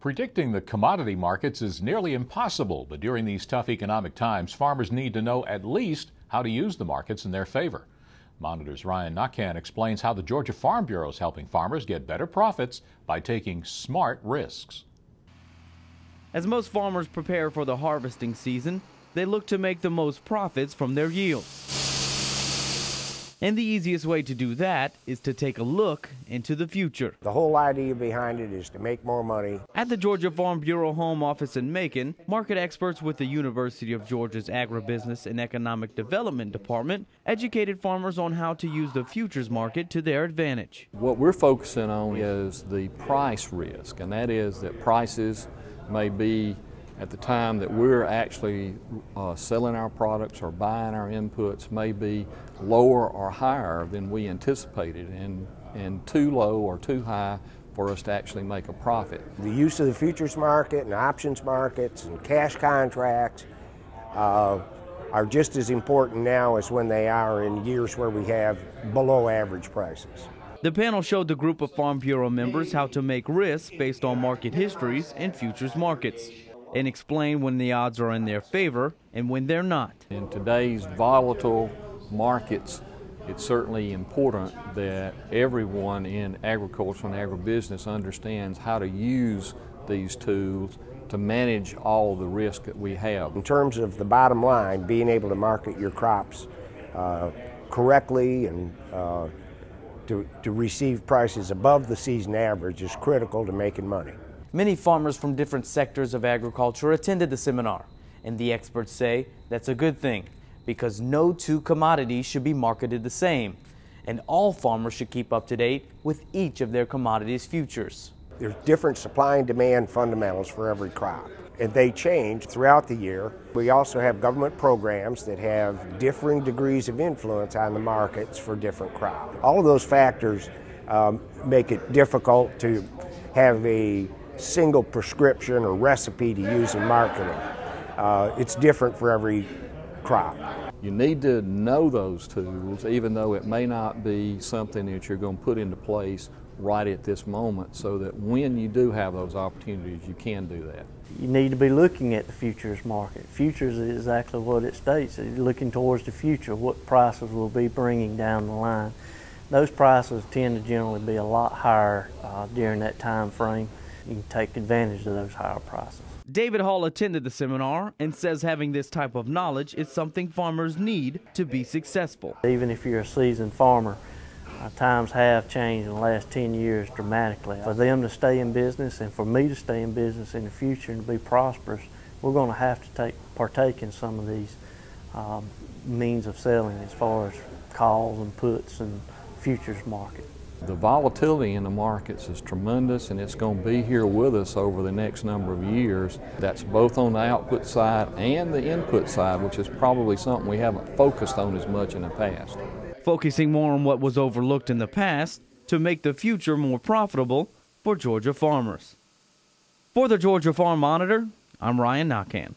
Predicting the commodity markets is nearly impossible, but during these tough economic times, farmers need to know at least how to use the markets in their favor. Monitors Ryan Naquin explains how the Georgia Farm Bureau is helping farmers get better profits by taking smart risks. As most farmers prepare for the harvesting season, they look to make the most profits from their yields. And the easiest way to do that is to take a look into the future. The whole idea behind it is to make more money. At the Georgia Farm Bureau home office in Macon, market experts with the University of Georgia's Agribusiness and Economic Development Department educated farmers on how to use the futures market to their advantage. What we're focusing on is the price risk, and that is that prices may be at the time that we're actually selling our products or buying our inputs may be lower or higher than we anticipated, and too low or too high for us to actually make a profit. The use of the futures market and options markets and cash contracts are just as important now as when they are in years where we have below average prices. The panel showed the group of Farm Bureau members how to make risks based on market histories and futures markets, and explain when the odds are in their favor and when they're not. In today's volatile markets, it's certainly important that everyone in agriculture and agribusiness understands how to use these tools to manage all the risk that we have. In terms of the bottom line, being able to market your crops correctly and to receive prices above the season average is critical to making money. Many farmers from different sectors of agriculture attended the seminar, and the experts say that's a good thing because no two commodities should be marketed the same, and all farmers should keep up to date with each of their commodities futures. There's different supply and demand fundamentals for every crop, and they change throughout the year. We also have government programs that have differing degrees of influence on the markets for different crops. All of those factors make it difficult to have a single prescription or recipe to use in marketing. It's different for every crop. You need to know those tools, even though it may not be something that you're going to put into place right at this moment, so that when you do have those opportunities, you can do that. You need to be looking at the futures market. Futures is exactly what it states. You're looking towards the future, what prices will be bringing down the line. Those prices tend to generally be a lot higher during that time frame. You can take advantage of those higher prices. David Hall attended the seminar and says having this type of knowledge is something farmers need to be successful. Even if you're a seasoned farmer, times have changed in the last 10 years dramatically. For them to stay in business and for me to stay in business in the future and be prosperous, we're going to have to partake in some of these means of selling as far as calls and puts and futures market. The volatility in the markets is tremendous, and it's going to be here with us over the next number of years. That's both on the output side and the input side, which is probably something we haven't focused on as much in the past. Focusing more on what was overlooked in the past to make the future more profitable for Georgia farmers. For the Georgia Farm Monitor, I'm Ryan Naquin.